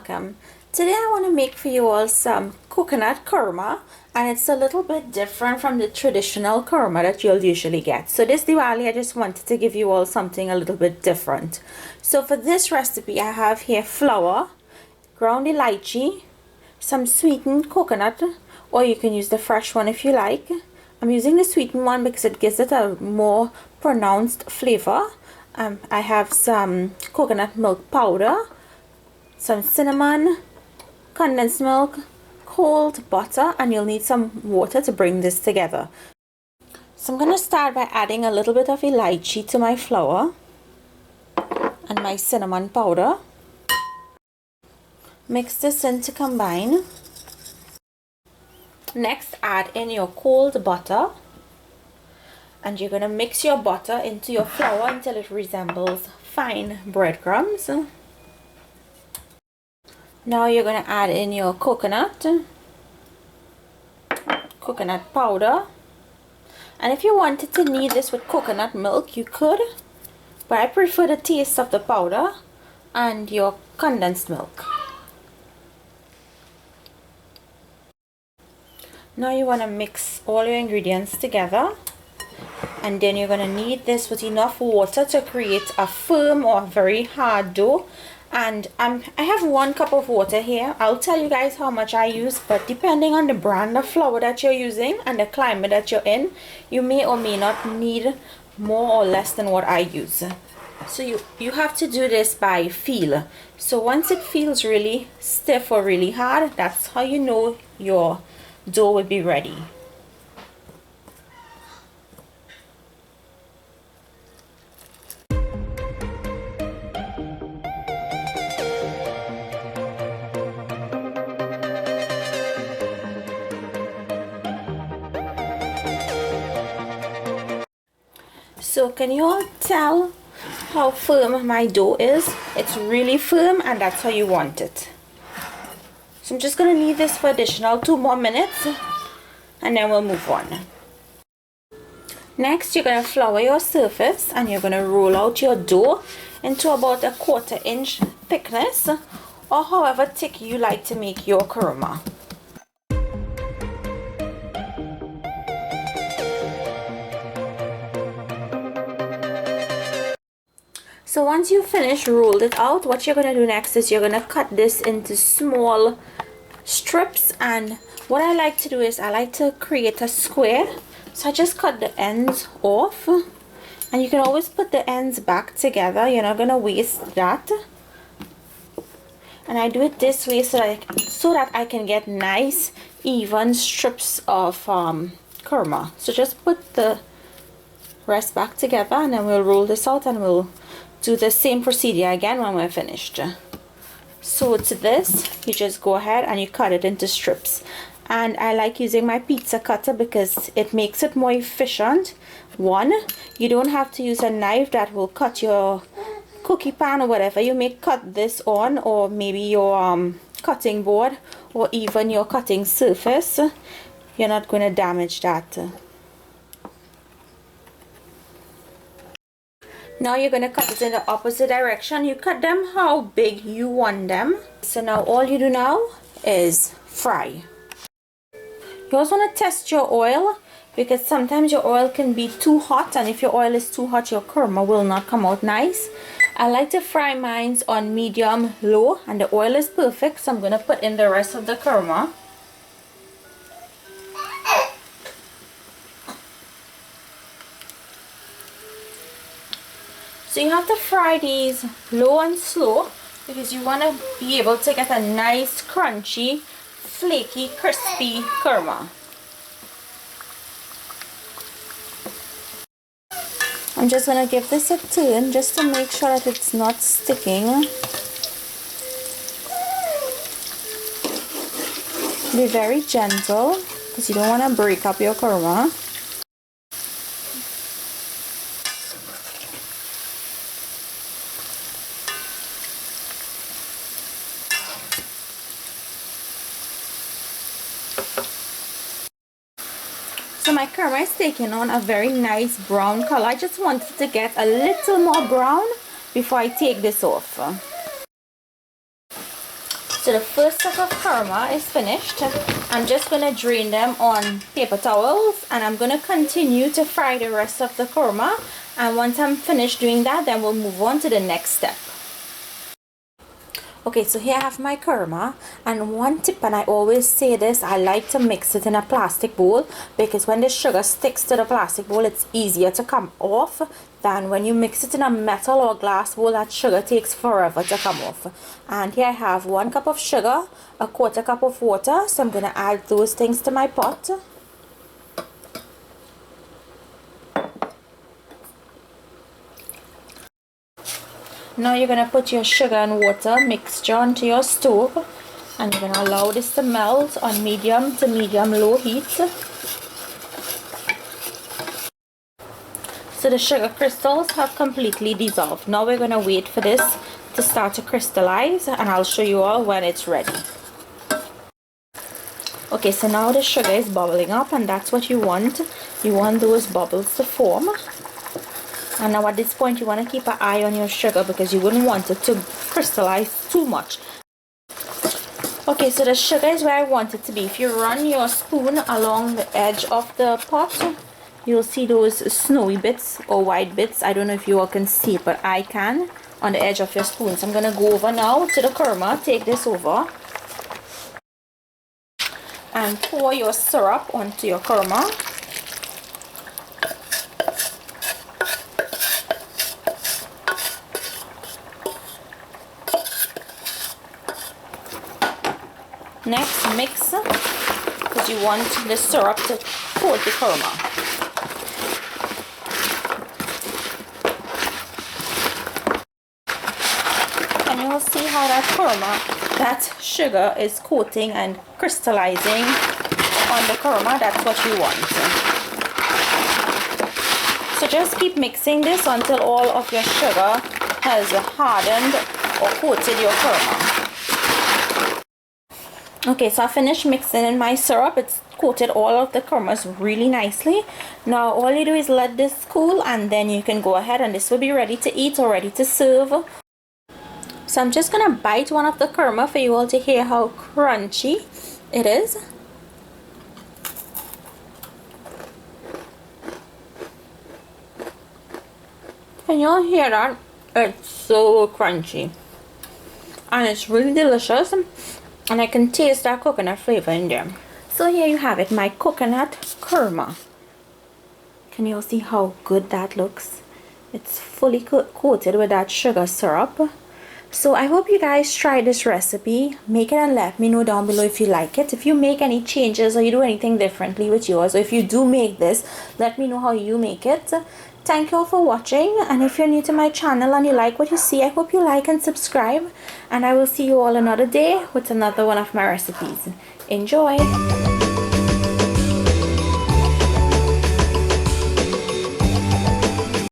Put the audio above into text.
welcome. Today I want to make for you all some coconut kurma, and it's a little bit different from the traditional kurma that you'll usually get. So this Diwali I just wanted to give you all something a little bit different. So for this recipe I have here flour, ground elychee, some sweetened coconut, or you can use the fresh one if you like. I'm using the sweetened one because it gives it a more pronounced flavor. I have some coconut milk powder, some cinnamon, condensed milk, cold butter, and you'll need some water to bring this together. So I'm going to start by adding a little bit of elychee to my flour and my cinnamon powder. Mix this in to combine. Next, add in your cold butter, and you're going to mix your butter into your flour until it resembles fine breadcrumbs. Now you're going to add in your coconut powder, and if you wanted to knead this with coconut milk you could, but I prefer the taste of the powder, and your condensed milk. Now you want to mix all your ingredients together, and then you're going to knead this with enough water to create a firm or very hard dough. And I have 1 cup of water here. I'll tell you guys how much I use, but depending on the brand of flour that you're using and the climate that you're in, you may or may not need more or less than what I use. So you have to do this by feel. So once it feels really stiff or really hard, that's how you know your dough will be ready. So can you all tell how firm my dough is? It's really firm, and that's how you want it. So I'm just going to knead this for additional 2 more minutes, and then we'll move on. Next, you're going to flour your surface, and you're going to roll out your dough into about a 1/4 inch thickness, or however thick you like to make your kurma. So once you finish rolled it out, what you're going to do next is you're going to cut this into small strips, and what I like to do is I like to create a square. So I just cut the ends off, and you can always put the ends back together. You're not going to waste that. And I do it this way so that I can get nice even strips of kurma. So just put the rest back together, and then we'll roll this out, and we'll do the same procedure again when we're finished. So to this, you just go ahead and you cut it into strips. And I like using my pizza cutter because it makes it more efficient. One, you don't have to use a knife that will cut your cookie pan or whatever. You may cut this on, or maybe your cutting board, or even your cutting surface. You're not going to damage that. Now you're going to cut it in the opposite direction. You cut them how big you want them. So now all you do now is fry. You also want to test your oil, because sometimes your oil can be too hot, and if your oil is too hot your kurma will not come out nice. I like to fry mine on medium low, and the oil is perfect, so I'm going to put in the rest of the kurma. So you have to fry these low and slow, because you want to be able to get a nice crunchy, flaky, crispy kurma. I'm just going to give this a turn just to make sure that it's not sticking. Be very gentle, because you don't want to break up your kurma. So my kurma is taking on a very nice brown color. I just wanted to get a little more brown before I take this off. So the first cup of kurma is finished. I'm just going to drain them on paper towels, and I'm going to continue to fry the rest of the kurma. And once I'm finished doing that, then we'll move on to the next step. Okay, so here I have my kurma, and one tip, and I always say this, I like to mix it in a plastic bowl, because when the sugar sticks to the plastic bowl, it's easier to come off than when you mix it in a metal or glass bowl. That sugar takes forever to come off. And here I have 1 cup of sugar, a 1/4 cup of water, so I'm going to add those things to my pot. Now you're going to put your sugar and water mixture onto your stove, and you're going to allow this to melt on medium to medium low heat. So the sugar crystals have completely dissolved. Now we're going to wait for this to start to crystallize, and I'll show you all when it's ready. Okay, so now the sugar is bubbling up, and that's what you want. You want those bubbles to form. And now at this point you want to keep an eye on your sugar, because you wouldn't want it to crystallize too much. Okay, so the sugar is where I want it to be. If you run your spoon along the edge of the pot, you'll see those snowy bits or white bits. I don't know if you all can see it, but I can, on the edge of your spoon. So I'm going to go over now to the kurma, take this over, and pour your syrup onto your kurma. Next, mix, because you want the syrup to coat the kurma. And you will see how that kurma, that sugar is coating and crystallizing on the kurma. That's what you want. So just keep mixing this until all of your sugar has hardened or coated your kurma. Okay, so I finished mixing in my syrup. It's coated all of the kurmas really nicely. Now all you do is let this cool, and then you can go ahead, and this will be ready to eat or ready to serve. So I'm just gonna bite one of the kurma for you all to hear how crunchy it is. Can you all hear that? It's so crunchy, and it's really delicious. And I can taste that coconut flavor in there. So here you have it, my coconut kurma. Can you all see how good that looks? It's fully coated with that sugar syrup. So I hope you guys try this recipe. Make it and let me know down below if you like it. If you make any changes or you do anything differently with yours, or if you do make this, let me know how you make it. Thank you all for watching, and if you're new to my channel and you like what you see, I hope you like and subscribe, and I will see you all another day with another one of my recipes. Enjoy!